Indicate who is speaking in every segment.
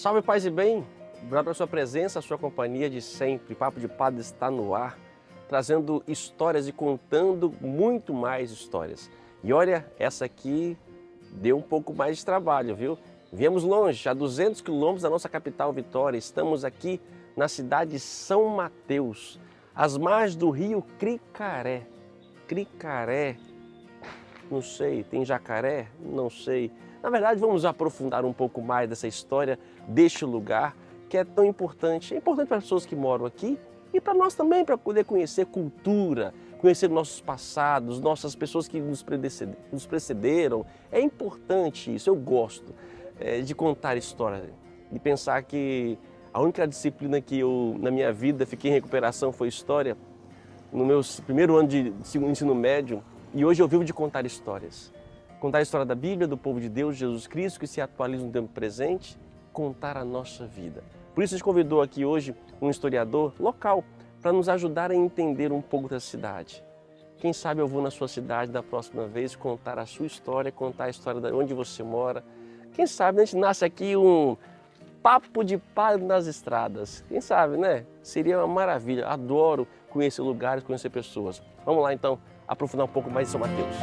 Speaker 1: Salve, paz e bem! Obrigado pela sua presença, a sua companhia de sempre. Papo de Padre está no ar, trazendo histórias e contando muito mais histórias. E olha, essa aqui deu um pouco mais de trabalho, viu? Viemos longe, a 200 quilômetros da nossa capital, Vitória. Estamos aqui na cidade de São Mateus, às margens do rio Cricaré. Cricaré, não sei, tem jacaré? Não sei. Na verdade, vamos aprofundar um pouco mais dessa história, deste lugar que é tão importante. É importante para as pessoas que moram aqui e para nós também, para poder conhecer cultura, conhecer nossos passados, nossas pessoas que nos precederam. É importante isso, eu gosto de contar história, de pensar que a única disciplina que eu, na minha vida, fiquei em recuperação foi história, no meu primeiro ano de ensino médio, e hoje eu vivo de contar histórias. Contar a história da Bíblia, do povo de Deus, Jesus Cristo, que se atualiza no tempo presente, contar a nossa vida. Por isso a gente convidou aqui hoje um historiador local para nos ajudar a entender um pouco da cidade. Quem sabe eu vou na sua cidade da próxima vez contar a sua história, contar a história de onde você mora. Quem sabe a gente nasce aqui um papo de padre nas estradas. Quem sabe, né? Seria uma maravilha. Adoro conhecer lugares, conhecer pessoas. Vamos lá então aprofundar um pouco mais de São Mateus.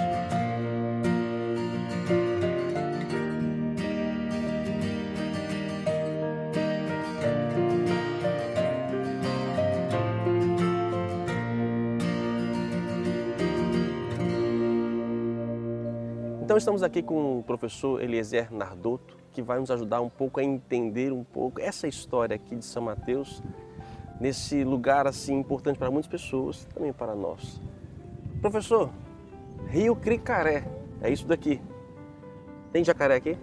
Speaker 1: Então estamos aqui com o professor Eliezer Nardotto, que vai nos ajudar um pouco a entender um pouco essa história aqui de São Mateus, nesse lugar assim importante para muitas pessoas, também para nós. Professor, Rio Cricaré, é isso daqui. Tem jacaré aqui?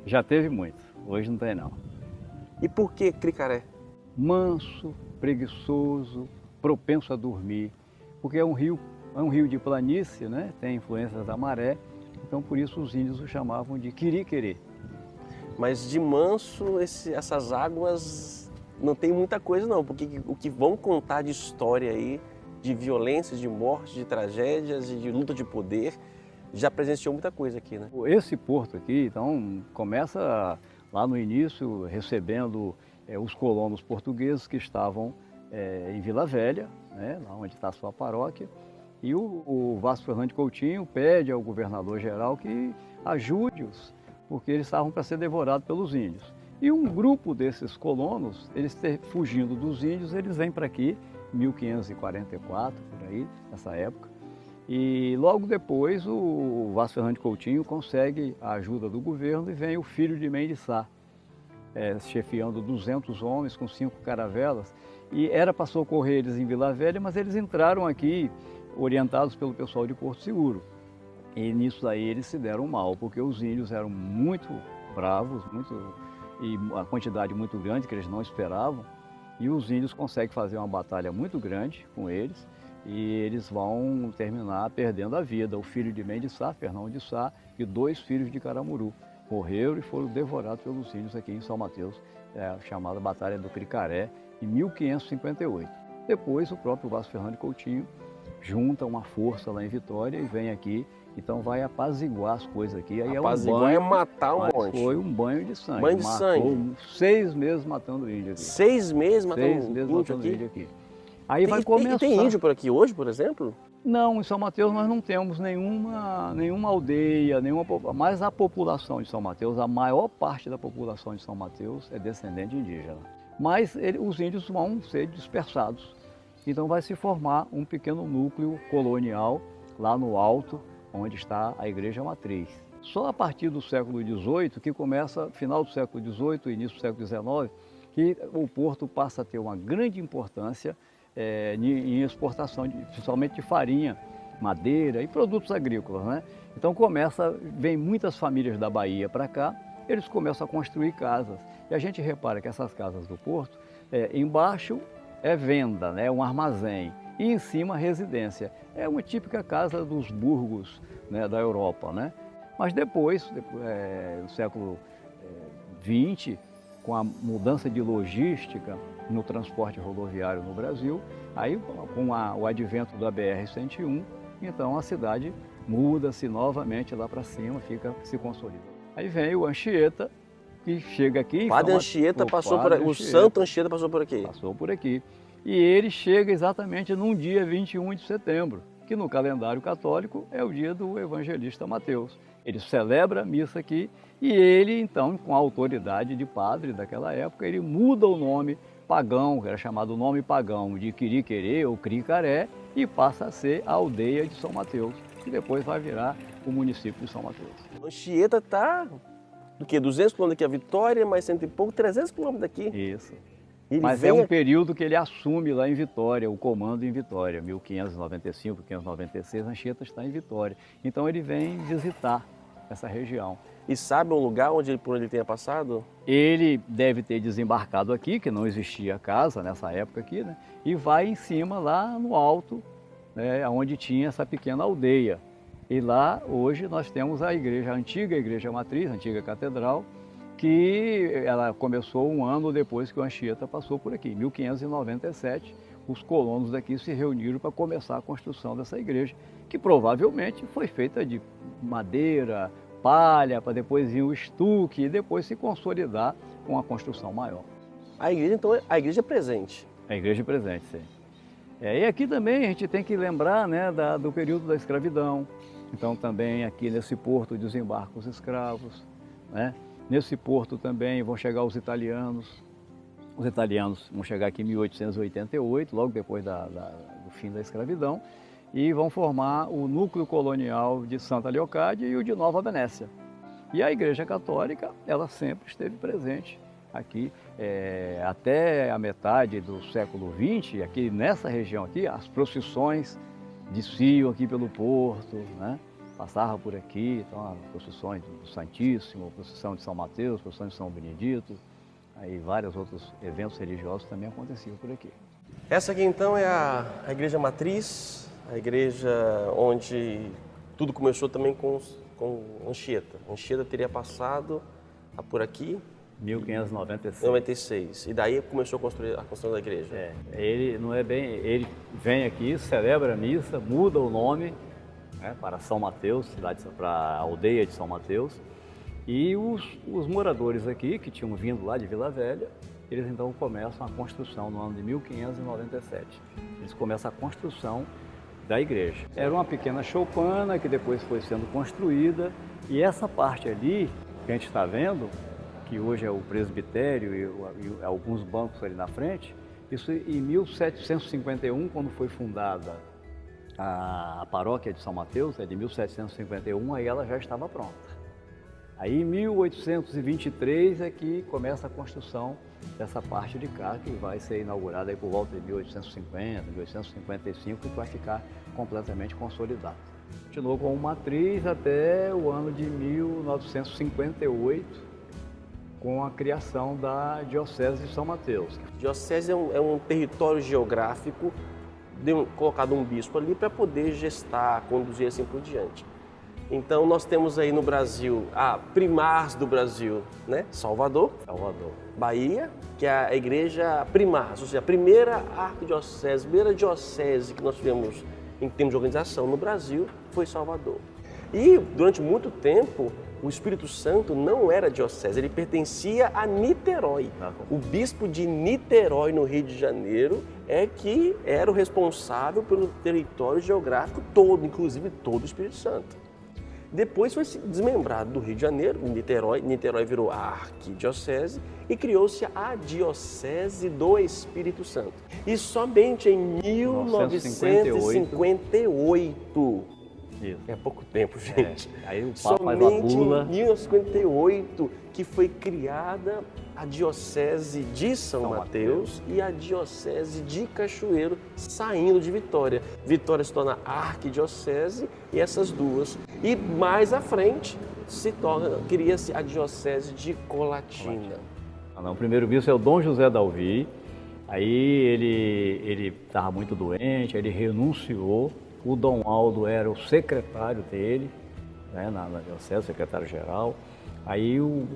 Speaker 2: Já teve muito, hoje não tem não.
Speaker 1: E por que Cricaré?
Speaker 2: Manso, preguiçoso, propenso a dormir, porque é um rio de planície, né? Tem influências da maré, então por isso os índios o chamavam de Quiriquerê.
Speaker 1: Mas de manso, essas águas não tem muita coisa não, porque o que vão contar de história aí, de violências, de mortes, de tragédias e de luta de poder, já presenciou muita coisa aqui, né?
Speaker 2: Esse porto aqui, então, começa lá no início recebendo os colonos portugueses que estavam em Vila Velha, né? Lá onde está a sua paróquia, e o Vasco Fernando de Coutinho pede ao governador-geral que ajude-os, porque eles estavam para ser devorados pelos índios. E um grupo desses colonos, eles fugindo dos índios, eles vêm para aqui, 1544, por aí, nessa época. E logo depois o Vasco Fernando de Coutinho consegue a ajuda do governo e vem o filho de Mem de Sá, chefiando 200 homens com 5 caravelas. E era para socorrer eles em Vila Velha, mas eles entraram aqui orientados pelo pessoal de Porto Seguro. E nisso aí eles se deram mal, porque os índios eram muito bravos, e a quantidade muito grande que eles não esperavam. E os índios conseguem fazer uma batalha muito grande com eles e eles vão terminar perdendo a vida. O filho de Mem de Sá, Fernão de Sá, e 2 filhos de Caramuru morreram e foram devorados pelos índios aqui em São Mateus, chamada Batalha do Cricaré, em 1558. Depois o próprio Vasco Fernando de Coutinho junta uma força lá em Vitória e vem aqui, então vai apaziguar as coisas aqui. Aí
Speaker 1: apaziguar é matar um monte.
Speaker 2: Foi um banho de sangue.
Speaker 1: Banho de sangue.
Speaker 2: 6 meses matando índio aqui.
Speaker 1: 6 meses matando
Speaker 2: índio aqui. Aí vai começar.
Speaker 1: E tem índio por aqui hoje, por exemplo?
Speaker 2: Não, em São Mateus nós não temos nenhuma aldeia, mas a população de São Mateus, a maior parte da população de São Mateus é descendente indígena. Mas os índios vão ser dispersados. Então vai se formar um pequeno núcleo colonial lá no alto, onde está a igreja matriz. Só a partir do século XVIII, que começa, final do século XVIII, início do século XIX, que o porto passa a ter uma grande importância em exportação, principalmente de farinha, madeira e produtos agrícolas, né? Então vem muitas famílias da Bahia para cá, eles começam a construir casas. E a gente repara que essas casas do porto, embaixo é venda, né? Um armazém, e em cima residência. É uma típica casa dos burgos, né, da Europa, né? Mas depois no século XX, com a mudança de logística no transporte rodoviário no Brasil, aí com o advento da BR-101, então a cidade muda-se novamente lá para cima, se consolida. Aí vem o Anchieta, que chega aqui...
Speaker 1: Padre Anchieta passou por aqui, o Santo Anchieta passou por aqui.
Speaker 2: Passou por aqui. E ele chega exatamente num dia 21 de setembro, que no calendário católico é o dia do evangelista Mateus. Ele celebra a missa aqui e ele, então, com a autoridade de padre daquela época, ele muda o nome pagão, que era chamado nome pagão de Quiriquerê ou Cricaré, e passa a ser a aldeia de São Mateus, que depois vai virar o município de São Mateus.
Speaker 1: Anchieta está, do que, 200 quilômetros daqui a Vitória, mais 100 e pouco, 300 quilômetros daqui.
Speaker 2: Isso.
Speaker 1: Ele
Speaker 2: Mas é um período que ele assume lá em Vitória, o comando em Vitória, 1595, 1596, Anchieta está em Vitória. Então ele vem visitar essa região.
Speaker 1: E sabe um lugar por onde ele tenha passado?
Speaker 2: Ele deve ter desembarcado aqui, que não existia casa nessa época aqui, né? E vai em cima, lá no alto, né, onde tinha essa pequena aldeia. E lá, hoje, nós temos a igreja, a antiga igreja matriz, a antiga catedral, que ela começou um ano depois que o Anchieta passou por aqui. Em 1597, os colonos daqui se reuniram para começar a construção dessa igreja, que provavelmente foi feita de madeira, palha, para depois vir o estuque e depois se consolidar com a construção maior.
Speaker 1: A igreja, então, a igreja é presente.
Speaker 2: A igreja é presente, sim. E aqui também a gente tem que lembrar, né, do período da escravidão. Então também aqui nesse porto desembarcam os escravos, né? Nesse porto também vão chegar os italianos. Os italianos vão chegar aqui em 1888, logo depois do fim da escravidão, e vão formar o núcleo colonial de Santa Leocádia e o de Nova Venécia. E a Igreja Católica, ela sempre esteve presente aqui, até a metade do século XX, aqui nessa região aqui, as procissões desciam aqui pelo porto, né? Passavam por aqui, então as procissões do Santíssimo, a procissão de São Mateus, a procissão de São Benedito, aí vários outros eventos religiosos também aconteciam por aqui.
Speaker 1: Essa aqui então é a igreja matriz, a igreja onde tudo começou também com Anchieta. Anchieta teria passado por aqui
Speaker 2: 1596.
Speaker 1: 96. E daí começou a construção da igreja.
Speaker 2: Ele não é bem, ele vem aqui, celebra a missa, muda o nome, né, para São Mateus, para a aldeia de São Mateus. E os moradores aqui, que tinham vindo lá de Vila Velha, eles então começam a construção no ano de 1597. Eles começam a construção da igreja. Era uma pequena choupana que depois foi sendo construída, e essa parte ali que a gente está vendo, que hoje é o presbitério e alguns bancos ali na frente, isso em 1751, quando foi fundada a paróquia de São Mateus, é de 1751, aí ela já estava pronta. Aí em 1823 é que começa a construção dessa parte de cá, que vai ser inaugurada aí por volta de 1850, 1855, e vai ficar completamente consolidado. Continuou com matriz até o ano de 1958, com a criação da Diocese de São Mateus.
Speaker 1: Diocese é um território geográfico, colocado um bispo ali para poder gestar, conduzir assim por diante. Então nós temos aí no Brasil a primaz do Brasil, né? Salvador, Bahia, que é a igreja primaz, ou seja, a primeira arquidiocese, a primeira diocese que nós tivemos em termos de organização no Brasil foi Salvador. E durante muito tempo o Espírito Santo não era diocese, ele pertencia a Niterói. O bispo de Niterói, no Rio de Janeiro, é que era o responsável pelo território geográfico todo, inclusive todo o Espírito Santo. Depois foi desmembrado do Rio de Janeiro, Niterói virou a arquidiocese e criou-se a Diocese do Espírito Santo. E somente em 1958, é pouco tempo, gente.
Speaker 2: Aí o Papa faz a bula.
Speaker 1: Em 1958 que foi criada a Diocese de São Mateus e a Diocese de Cachoeiro, saindo de Vitória. Vitória se torna arquidiocese e essas duas. E mais à frente cria-se a Diocese de Colatina.
Speaker 2: O primeiro bispo é o Dom José Dalvi. Aí ele estava muito doente, ele renunciou. O Dom Aldo era o secretário dele, né, na diocese, secretário-geral. Aí o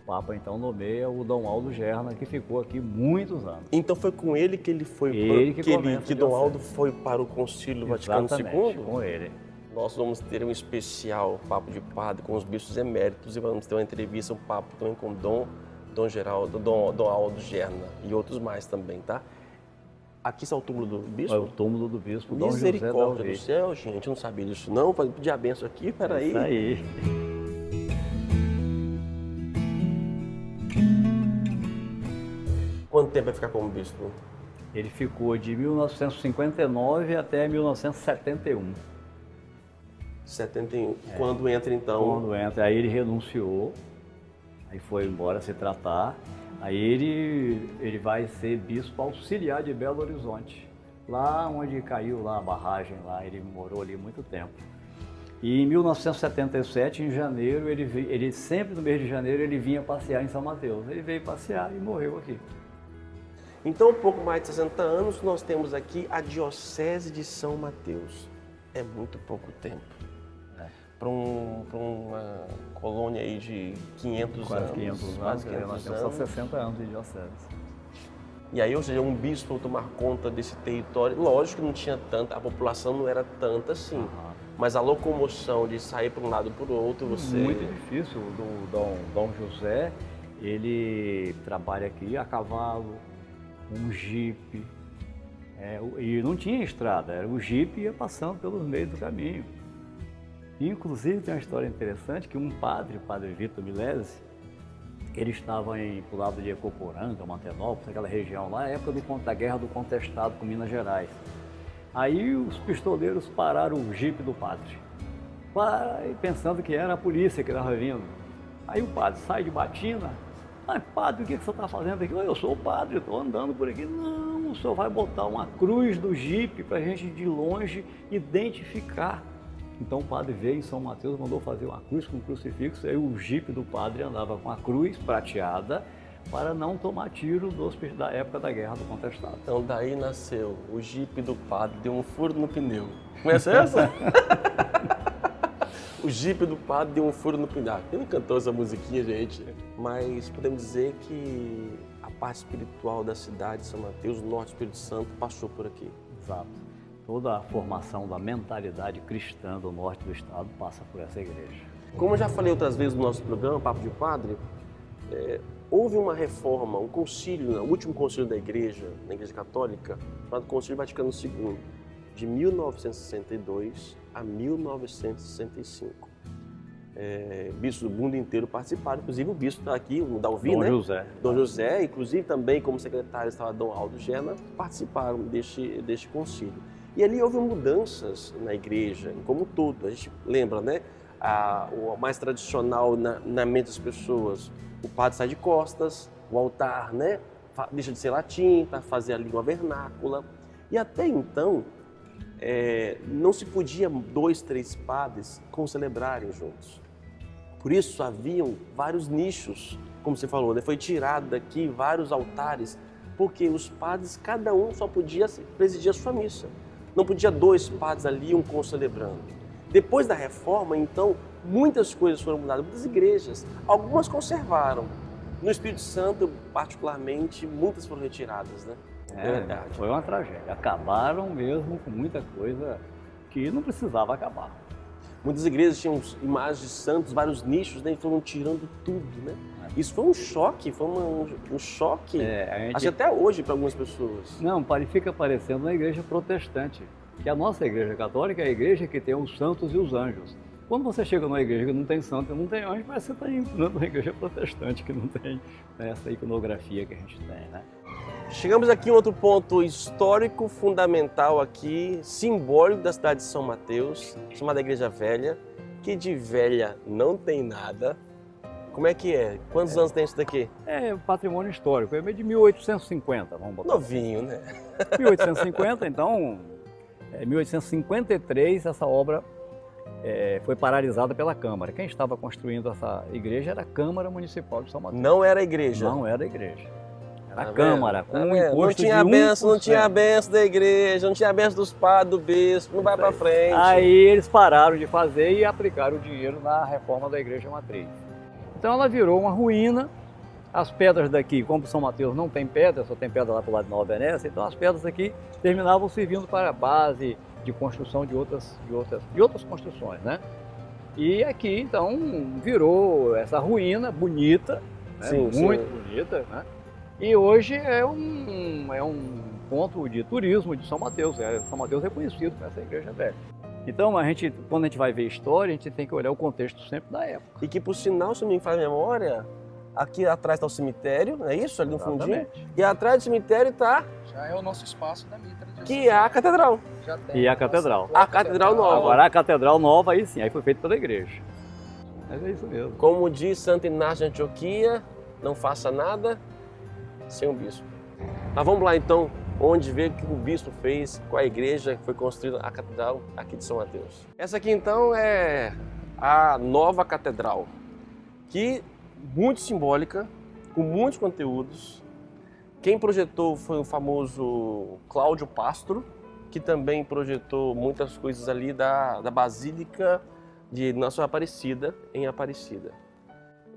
Speaker 2: Papa então nomeia o Dom Aldo Gerna, que ficou aqui muitos anos.
Speaker 1: Então foi com ele que ele foi
Speaker 2: que Dom
Speaker 1: Aldo foi para o Concílio Vaticano II?
Speaker 2: Com ele.
Speaker 1: Nós vamos ter um especial Papo de Padre com os bispos eméritos e vamos ter uma entrevista, um papo também com Dom Geraldo, Dom Aldo Gerna e outros mais também, tá? Aqui está o túmulo do bispo?
Speaker 2: É o túmulo do bispo Dom José
Speaker 1: Misericórdia
Speaker 2: Dalvey.
Speaker 1: do céu, gente, eu não sabia disso não. Vou pedir a benção aqui, peraí.
Speaker 2: Isso aí.
Speaker 1: Quanto tempo vai ficar como bispo?
Speaker 2: Ele ficou de 1959 até 1971.
Speaker 1: 71. Quando entra então?
Speaker 2: Quando entra, aí ele renunciou, aí foi embora se tratar. Aí ele vai ser bispo auxiliar de Belo Horizonte, lá onde caiu lá a barragem, lá ele morou ali muito tempo. E em 1977, em janeiro, ele sempre no mês de janeiro ele vinha passear em São Mateus. Ele veio passear e morreu aqui.
Speaker 1: Então, um pouco mais de 60 anos, nós temos aqui a Diocese de São Mateus. É muito pouco tempo. Para uma colônia aí de 500
Speaker 2: Quase
Speaker 1: anos.
Speaker 2: 500 anos,
Speaker 1: Quase 500
Speaker 2: nós temos
Speaker 1: anos.
Speaker 2: só 60 anos de diocese.
Speaker 1: E aí, ou seja, um bispo tomar conta desse território, lógico que não tinha tanta, a população não era tanta assim, mas a locomoção de sair para um lado para o outro, você...
Speaker 2: Muito difícil. O Dom José, ele trabalha aqui a cavalo, um jipe, e não tinha estrada, era o jipe ia passando pelos meios do caminho. Inclusive tem uma história interessante que um padre, o padre Vitor Milese, ele estava pro lado de Ecoporanga, Mantenópolis, aquela região lá, na época da Guerra do Contestado com Minas Gerais. Aí os pistoleiros pararam o jipe do padre, pensando que era a polícia que estava vindo. Aí o padre sai de batina. Mas padre, o que você está fazendo aqui? Eu sou o padre, estou andando por aqui. Não, o senhor vai botar uma cruz do jipe para a gente de longe identificar. Então o padre veio em São Mateus, mandou fazer uma cruz com um crucifixo, aí o jipe do padre andava com a cruz prateada para não tomar tiro da época da Guerra do Contestado.
Speaker 1: Então daí nasceu o jipe do padre, deu um furo no pneu. Conhece essa? O jipe do padre deu um furo no pneu. Quem não cantou essa musiquinha, gente? Mas podemos dizer que a parte espiritual da cidade de São Mateus, o norte do Espírito Santo, passou por aqui.
Speaker 2: Exato. Toda a formação da mentalidade cristã do norte do estado passa por essa igreja.
Speaker 1: Como eu já falei outras vezes no nosso programa, Papo de Padre, houve uma reforma, um concílio, o último concílio da igreja, na Igreja Católica, chamado Concílio Vaticano II, de 1962 a 1965. Bispos do mundo inteiro participaram, inclusive o bispo está aqui, o Dalvi,
Speaker 2: Dom
Speaker 1: né?
Speaker 2: José.
Speaker 1: Dom José, inclusive também como secretário estava Dom Aldo Gerna, participaram deste concílio. E ali houve mudanças na igreja, como um todo. A gente lembra, né? O mais tradicional na mente das pessoas, o padre sai de costas, o altar, né? Deixa de ser latim para fazer a língua vernácula. E até então, não se podia 2, 3 padres concelebrarem juntos. Por isso haviam vários nichos, como você falou, né? Foi tirado daqui vários altares, porque os padres, cada um só podia presidir a sua missa. Não podia 2 padres ali, um concelebrando. Depois da reforma, então, muitas coisas foram mudadas, muitas igrejas, algumas conservaram. No Espírito Santo, particularmente, muitas foram retiradas, né? É verdade.
Speaker 2: Foi uma tragédia. Acabaram mesmo com muita coisa que não precisava acabar.
Speaker 1: Muitas igrejas tinham imagens de santos, vários nichos, né? E foram tirando tudo, né? Isso foi um choque, um choque, acho que até hoje para algumas pessoas.
Speaker 2: Não, fica parecendo uma igreja protestante, que a nossa igreja católica é a igreja que tem os santos e os anjos. Quando você chega numa igreja que não tem santo e não tem anjo, parece que você está entrando numa igreja protestante, que não tem essa iconografia que a gente tem, né?
Speaker 1: Chegamos aqui em outro ponto histórico, fundamental aqui, simbólico da cidade de São Mateus, chamada Igreja Velha, que de velha não tem nada. Como é que é? Quantos anos tem isso daqui?
Speaker 2: É patrimônio histórico, é meio de 1850, vamos botar.
Speaker 1: Novinho, né?
Speaker 2: 1850, então, 1853 essa obra foi paralisada pela Câmara. Quem estava construindo essa igreja era a Câmara Municipal de São Mateus.
Speaker 1: Não era a igreja?
Speaker 2: Não era a igreja. Era a Câmara, com um imposto
Speaker 1: não tinha
Speaker 2: de 1%.
Speaker 1: benção, não tinha a benção da igreja, não tinha a benção dos padres, do bispo, não vai para frente.
Speaker 2: Aí eles pararam de fazer e aplicaram o dinheiro na reforma da igreja matriz. Então ela virou uma ruína. As pedras daqui, como São Mateus não tem pedra, só tem pedra lá para o lado de Nova Venécia, então as pedras aqui terminavam servindo para base de construção de outras construções, né? E aqui, então, virou essa ruína bonita, né?
Speaker 1: Sim,
Speaker 2: Muito
Speaker 1: sim.
Speaker 2: bonita, né? E hoje é um ponto de turismo de São Mateus. São Mateus é conhecido por essa igreja velha. Então, quando a gente vai ver história, a gente tem que olhar o contexto sempre da época.
Speaker 1: E que, por sinal, se não me falha a memória, aqui atrás está o cemitério, não é isso? Ali no fundinho.
Speaker 2: Exatamente.
Speaker 1: E atrás do cemitério está,
Speaker 3: Já é o nosso espaço da mitra de
Speaker 1: que é a catedral.
Speaker 3: Já tem
Speaker 2: E a catedral.
Speaker 1: A catedral nova.
Speaker 2: Agora a catedral nova, aí sim, aí foi feita pela igreja. Mas é isso mesmo.
Speaker 1: Como diz Santo Inácio de Antioquia, não faça nada sem um bispo. Mas vamos lá então, onde ver o que o bispo fez com a igreja que foi construída a catedral aqui de São Mateus. Essa aqui então é a nova catedral, que muito simbólica, com muitos conteúdos. Quem projetou foi o famoso Cláudio Pastro, que também projetou muitas coisas ali da Basílica de Nossa Senhora Aparecida, em Aparecida.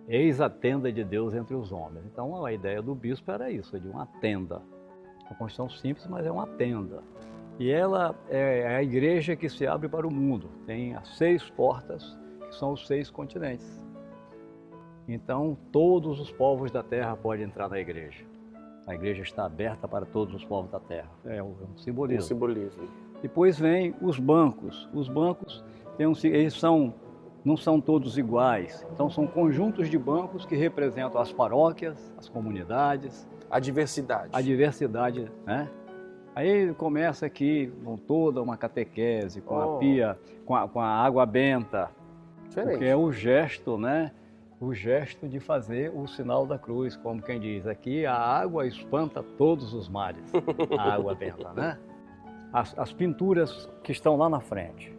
Speaker 2: Eis a tenda de Deus entre os homens. Então a ideia do bispo era isso, de uma tenda. Uma construção simples, mas é uma tenda. E ela é a igreja que se abre para o mundo. Tem as 6 portas, que são os 6 continentes. Então todos os povos da terra podem entrar na igreja. A igreja está aberta para todos os povos da terra. É um simbolismo.
Speaker 1: Um simbolismo.
Speaker 2: Depois vem os bancos. Os bancos não são todos iguais. Então são conjuntos de bancos que representam as paróquias, as comunidades,
Speaker 1: A diversidade.
Speaker 2: a diversidade, né? Aí começa aqui com toda uma catequese, com a pia, com a água benta,
Speaker 1: Diferente.
Speaker 2: porque é o gesto, né? O gesto de fazer o sinal da cruz, como quem diz aqui, a água espanta todos os males, a água benta, né? As pinturas que estão lá na frente.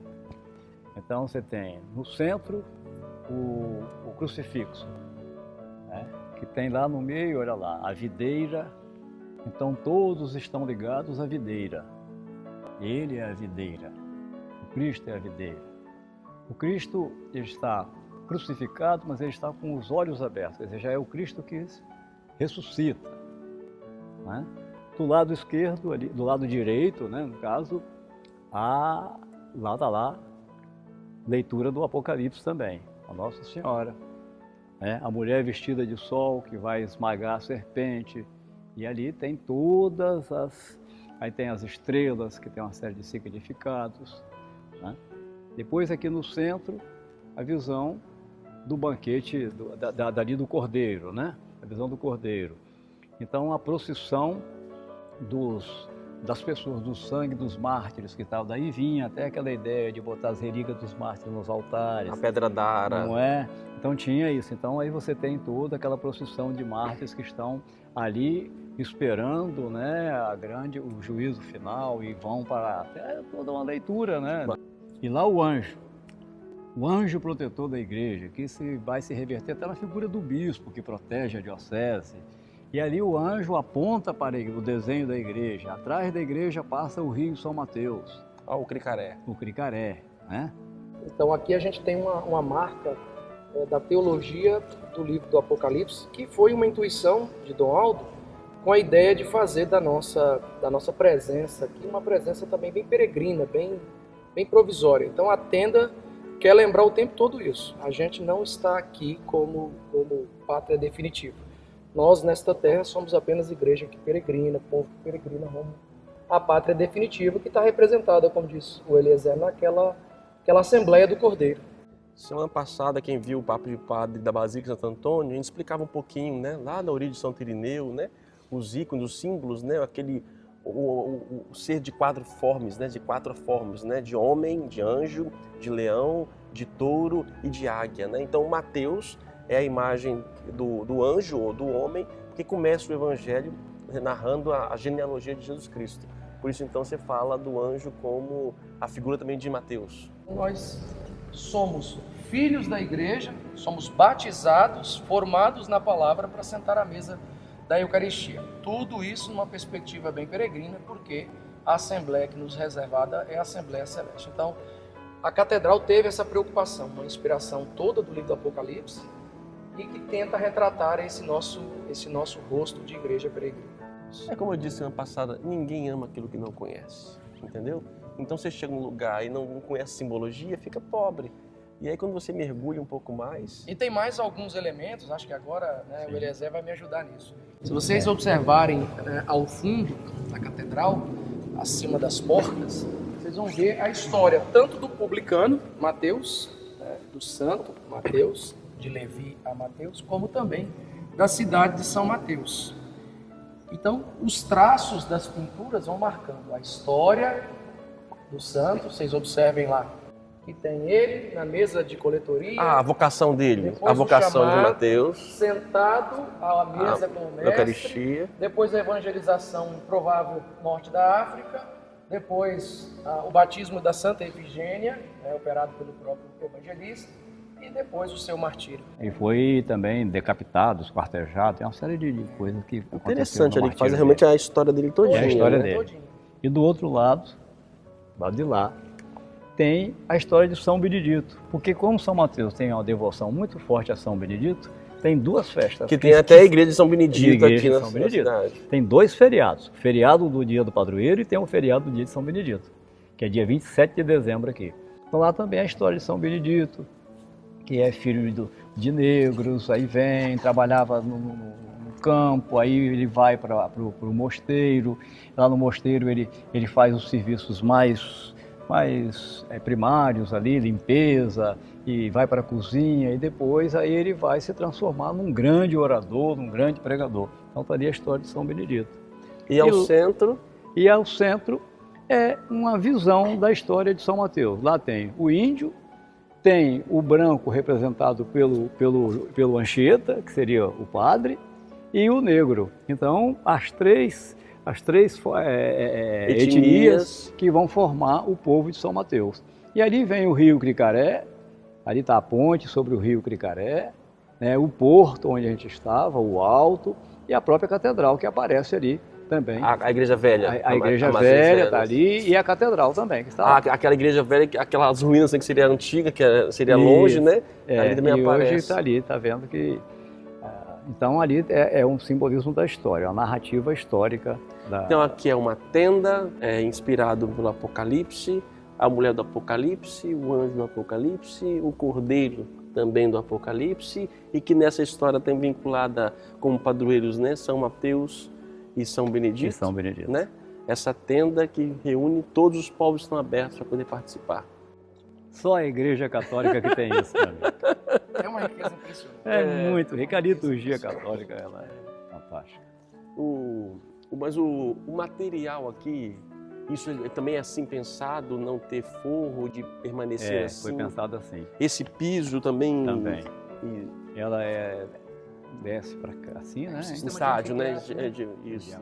Speaker 2: Então você tem no centro o crucifixo, né? Que tem lá no meio, olha lá, a videira. Então todos estão ligados à videira. Ele é a videira, o Cristo é a videira. O Cristo está crucificado, mas ele está com os olhos abertos, quer dizer, já é o Cristo que ressuscita, né? Do lado esquerdo, ali, do lado direito, né, no caso, lá está lá, leitura do Apocalipse também, a Nossa Senhora, né? A mulher vestida de sol que vai esmagar a serpente, e ali tem todas aí tem as estrelas, que tem uma série de significados, né? Depois aqui no centro, a visão do banquete dali do Cordeiro, né? A visão do Cordeiro. Então a procissão das pessoas, do sangue dos mártires que tal. Daí vinha até aquela ideia de botar as relíquias dos mártires nos altares.
Speaker 1: A Pedra d'Ara.
Speaker 2: Não é? Então tinha isso. Então aí você tem toda aquela procissão de mártires que estão ali esperando, né, o juízo final e vão para toda uma leitura, né? E lá o anjo protetor da igreja, que vai se reverter até na figura do bispo que protege a diocese. E ali o anjo aponta para o desenho da igreja. Atrás da igreja passa o rio São Mateus.
Speaker 1: O Cricaré.
Speaker 2: O Cricaré, né?
Speaker 3: Então aqui a gente tem uma marca da teologia do livro do Apocalipse, que foi uma intuição de Dom Aldo, com a ideia de fazer da nossa presença aqui uma presença também bem peregrina, bem provisória. Então a tenda quer lembrar o tempo todo isso. A gente não está aqui como pátria definitiva. Nós, nesta terra, somos apenas igreja que peregrina, povo que peregrina rumo à pátria definitiva, que está representada, como disse o Eliezer, naquela Assembleia do Cordeiro.
Speaker 1: Semana passada, quem viu o Papo de Padre da Basílica de Santo Antônio, a gente explicava um pouquinho, né? Lá na origem de Santo Irineu, né? Os ícones, os símbolos, né? O ser de 4 formas, né? De 4 formas, né? De homem, de anjo, de leão, de touro e de águia, né? Então, Mateus é a imagem do anjo ou do homem que começa o Evangelho narrando a genealogia de Jesus Cristo. Por isso, então, você fala do anjo como a figura também de Mateus.
Speaker 3: Nós somos filhos da igreja, somos batizados, formados na palavra para sentar à mesa da Eucaristia. Tudo isso numa perspectiva bem peregrina, porque a Assembleia que nos é reservada é a Assembleia Celeste. Então, a Catedral teve essa preocupação, uma inspiração toda do livro do Apocalipse, e que tenta retratar esse nosso rosto de igreja peregrina.
Speaker 1: É como eu disse semana passada, ninguém ama aquilo que não conhece, entendeu? Então você chega num lugar e não conhece simbologia, fica pobre. E aí quando você mergulha um pouco mais...
Speaker 3: E tem mais alguns elementos, acho que agora, né, o Eliezer vai me ajudar nisso. Se vocês observarem ao fundo da catedral, acima das portas, vocês vão ver a história tanto do publicano, Mateus, do santo Mateus, de Levi a Mateus, como também da cidade de São Mateus. Então, os traços das pinturas vão marcando a história do santo. Vocês observem lá que tem ele na mesa de coletoria.
Speaker 1: A vocação dele,
Speaker 3: depois
Speaker 1: a vocação de
Speaker 3: chamado,
Speaker 1: Mateus.
Speaker 3: Sentado à mesa com o mestre.
Speaker 1: Eucaristia.
Speaker 3: Depois a evangelização provável norte da África. Depois o batismo da Santa Efigênia, operado pelo próprio evangelista. E depois o seu martírio.
Speaker 2: E foi também decapitado, esquartejado, tem uma série de coisas que aconteceram.
Speaker 1: Interessante, ele faz realmente a história dele todinha.
Speaker 2: É a história
Speaker 1: né?
Speaker 2: dele.
Speaker 3: Todinho.
Speaker 2: E do outro lado de lá, tem a história de São Benedito. Porque como São Mateus tem uma devoção muito forte a São Benedito, tem duas festas.
Speaker 1: Que tem até a igreja de São Benedito aqui na
Speaker 2: Benedito.
Speaker 1: cidade.
Speaker 2: Tem dois feriados. O feriado do dia do padroeiro e tem o feriado do dia de São Benedito, que é dia 27 de dezembro aqui. Então lá também a história de São Benedito, que é filho de negros, aí vem, trabalhava no campo, aí ele vai para o mosteiro. Lá no mosteiro ele faz os serviços mais primários ali, limpeza, e vai para a cozinha, e depois aí ele vai se transformar num grande orador, num grande pregador. Então está ali a história de São Benedito.
Speaker 1: E ao centro?
Speaker 2: E ao centro é uma visão da história de São Mateus. Lá tem o índio, tem o branco representado pelo Anchieta, que seria o padre, e o negro. Então, as três etnias que vão formar o povo de São Mateus. E ali vem o rio Cricaré, ali está a ponte sobre o rio Cricaré, né, o porto onde a gente estava, o alto, e a própria catedral que aparece ali também.
Speaker 1: A igreja velha.
Speaker 2: A igreja velha está ali e a catedral também que está lá.
Speaker 1: Aquela igreja velha, aquelas ruínas que seria antiga, que seria longe, né? Ali também
Speaker 2: e
Speaker 1: aparece.
Speaker 2: hoje está ali, está vendo que... Então ali é um simbolismo da história, uma narrativa histórica.
Speaker 1: Então aqui é uma tenda, inspirado pelo Apocalipse, a mulher do Apocalipse, o anjo do Apocalipse, o cordeiro também do Apocalipse, e que nessa história tem vinculada como padroeiros, né? São Mateus e São Benedito.
Speaker 2: E São Benedito.
Speaker 1: Né? Essa tenda que reúne todos os povos que estão abertos para poder participar.
Speaker 2: Só a Igreja Católica que tem isso, né?
Speaker 3: É uma riqueza impressionante.
Speaker 2: É muito rica. A liturgia católica ela é fantástica.
Speaker 1: Mas o material aqui, isso também é assim pensado, não ter forro, de permanecer assim?
Speaker 2: Foi pensado assim.
Speaker 1: Esse piso também?
Speaker 2: Também. Ela desce para cá, assim, né?
Speaker 1: Estádio, né? Isso.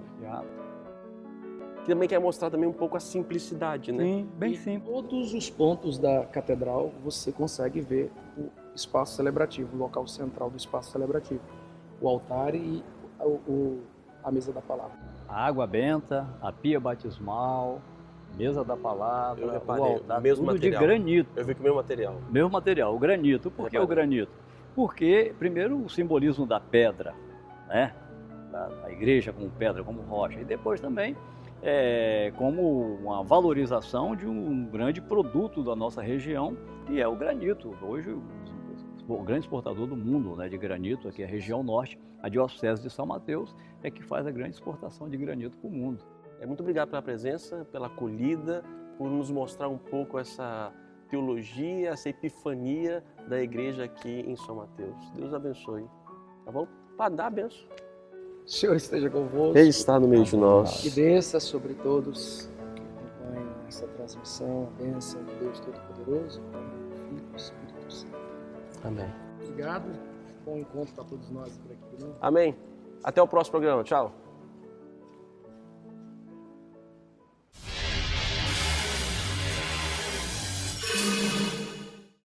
Speaker 1: Que também quer mostrar também um pouco a simplicidade, né?
Speaker 2: Sim, bem
Speaker 3: E
Speaker 2: simples.
Speaker 3: todos os pontos da catedral você consegue ver o espaço celebrativo, o local central do espaço celebrativo. O altar e a mesa da palavra.
Speaker 2: A água benta, a pia batismal, mesa da palavra,
Speaker 1: Eu reparei,
Speaker 2: o altar,
Speaker 1: mesmo
Speaker 2: tudo
Speaker 1: material.
Speaker 2: de granito.
Speaker 1: Eu vi que o mesmo material.
Speaker 2: Mesmo material, o granito. Por que o granito? Porque, primeiro, o simbolismo da pedra, né? Da igreja como pedra, como rocha. E depois também como uma valorização de um grande produto da nossa região, que é o granito. Hoje, o grande exportador do mundo, né, de granito, aqui é a região norte, a Diocese de São Mateus, é que faz a grande exportação de granito para o mundo.
Speaker 1: Muito obrigado pela presença, pela acolhida, por nos mostrar um pouco essa teologia, essa epifania da igreja aqui em São Mateus. Deus abençoe. Tá bom? Para dar a benção.
Speaker 3: O Senhor esteja convosco.
Speaker 1: Ele está no meio de nós.
Speaker 3: Que desça sobre todos que acompanham essa transmissão, a bênção de Deus Todo-Poderoso, Pai, Filho e Espírito Santo.
Speaker 1: Amém.
Speaker 3: Obrigado. Bom encontro para todos nós por aqui. Né?
Speaker 1: Amém. Até o próximo programa. Tchau.